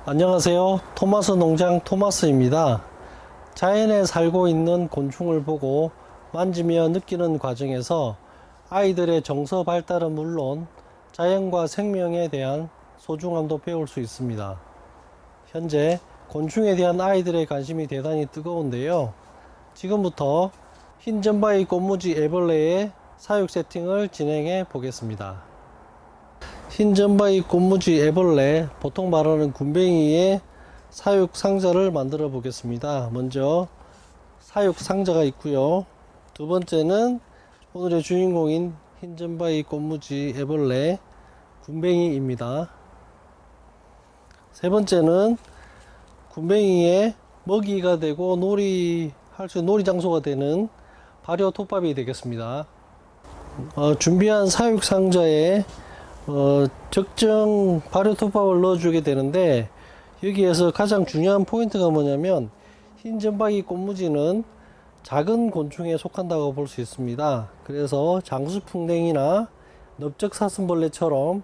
안녕하세요. 토마스 농장 토마스입니다. 자연에 살고 있는 곤충을 보고 만지며 느끼는 과정에서 아이들의 정서 발달은 물론 자연과 생명에 대한 소중함도 배울 수 있습니다. 현재 곤충에 대한 아이들의 관심이 대단히 뜨거운데요. 지금부터 흰점바위 꽃무지 애벌레의 사육 세팅을 진행해 보겠습니다. 흰점바위 꽃무지 애벌레, 보통 말하는 군뱅이의 사육 상자를 만들어 보겠습니다. 먼저 사육 상자가 있고요. 두 번째는 오늘의 주인공인 흰점바위 꽃무지 애벌레 군뱅이입니다. 세 번째는 군뱅이의 먹이가 되고 놀이할 수 있는 놀이 장소가 되는 발효 톱밥이 되겠습니다. 준비한 사육 상자에 적정 발효 톱밥을 넣어주게 되는데, 여기에서 가장 중요한 포인트가 뭐냐면 흰점바위 꽃무지는 작은 곤충에 속한다고 볼 수 있습니다. 그래서 장수풍뎅이나 넓적사슴벌레처럼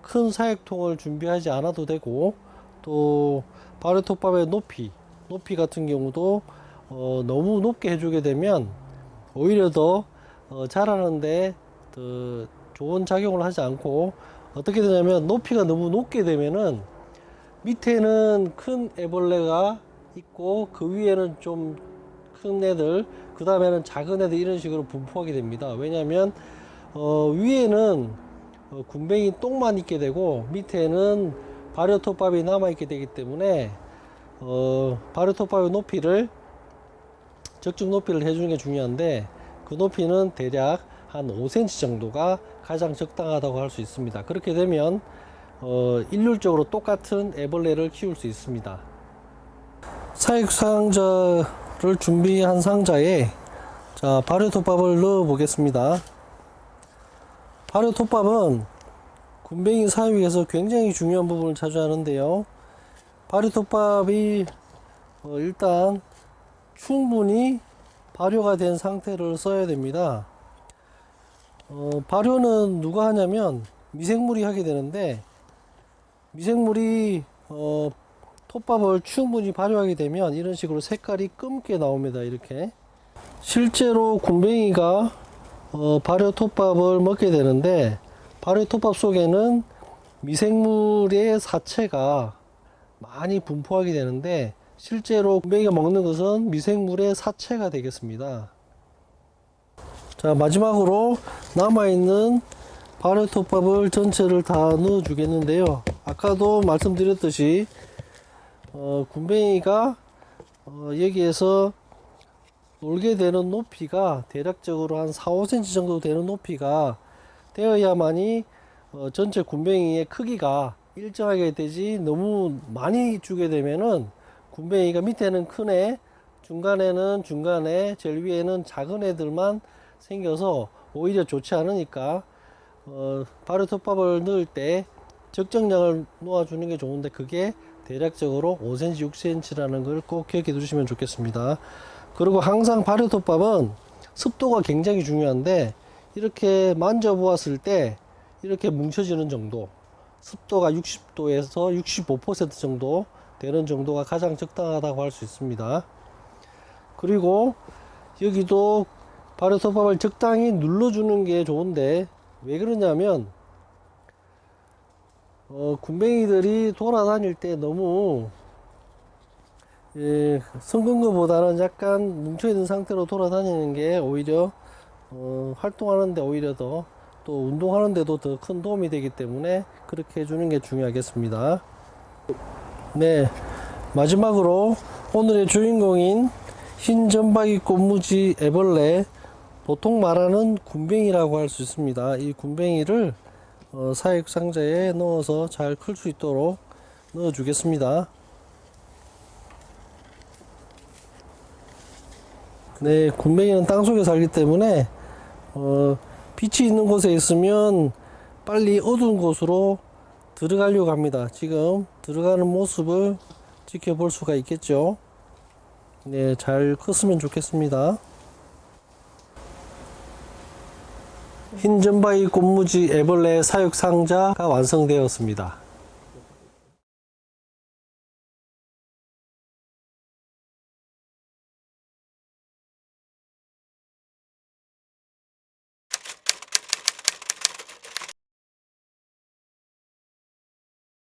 큰 사육통을 준비하지 않아도 되고, 또 발효 톱밥의 높이 같은 경우도 너무 높게 해주게 되면 오히려 더 자라는데 더 좋은 작용을 하지 않고, 어떻게 되냐면 높이가 너무 높게 되면은 밑에는 큰 애벌레가 있고 그 위에는 좀 큰 애들, 그 다음에는 작은 애들, 이런 식으로 분포하게 됩니다. 왜냐하면 위에는 군뱅이 똥만 있게 되고 밑에는 발효 톱밥이 남아 있게 되기 때문에 발효 톱밥의 높이를 적정 높이를 해주는 게 중요한데, 그 높이는 대략 한 5cm 정도가 가장 적당하다고 할 수 있습니다. 그렇게 되면 일률적으로 똑같은 애벌레를 키울 수 있습니다. 사육 상자를 준비한 상자에 발효 톱밥을 넣어 보겠습니다. 발효 톱밥은 군뱅이 사육에서 굉장히 중요한 부분을 차지하는데요. 발효 톱밥이 일단 충분히 발효가 된 상태를 써야 됩니다. 발효는 누가 하냐면 미생물이 하게 되는데, 미생물이 톱밥을 충분히 발효하게 되면 이런 식으로 색깔이 검게 나옵니다. 이렇게 실제로 군뱅이가 발효 톱밥을 먹게 되는데, 발효 톱밥 속에는 미생물의 사체가 많이 분포하게 되는데, 실제로 군뱅이가 먹는 것은 미생물의 사체가 되겠습니다. 자, 마지막으로 남아있는 발효 톱밥을 전체를 다 넣어 주겠는데요. 아까도 말씀드렸듯이 군뱅이가 여기에서 놀게 되는 높이가 대략적으로 한 4, 5cm 정도 되는 높이가 되어야만이 전체 군뱅이의 크기가 일정하게 되지, 너무 많이 주게 되면은 군뱅이가 밑에는 큰 애, 중간에 제일 위에는 작은 애들만 생겨서 오히려 좋지 않으니까 발효 톱밥을 넣을 때 적정량을 놓아주는 게 좋은데, 그게 대략적으로 5cm, 6cm라는 걸 꼭 기억해 두시면 좋겠습니다. 그리고 항상 발효 톱밥은 습도가 굉장히 중요한데, 이렇게 만져보았을 때 이렇게 뭉쳐지는 정도, 습도가 60도에서 65% 정도 되는 정도가 가장 적당하다고 할 수 있습니다. 그리고 여기도 발효 톱밥을 적당히 눌러주는 게 좋은데, 왜 그러냐면 군뱅이들이 돌아다닐 때 너무 섞은 것보다는 약간 뭉쳐있는 상태로 돌아다니는 게 오히려 활동하는데 오히려 더, 또 운동하는데도 더 큰 도움이 되기 때문에 그렇게 해주는 게 중요하겠습니다. 네, 마지막으로 오늘의 주인공인 흰점바위 꽃무지 애벌레, 보통 말하는 군뱅이라고 할 수 있습니다. 이 군뱅이를 사육 상자에 넣어서 잘 클 수 있도록 넣어 주겠습니다. 네, 군뱅이는 땅속에 살기 때문에 빛이 있는 곳에 있으면 빨리 어두운 곳으로 들어가려고 합니다. 지금 들어가는 모습을 지켜볼 수가 있겠죠. 네, 잘 컸으면 좋겠습니다. 흰점바위 꽃무지 애벌레 사육 상자가 완성되었습니다.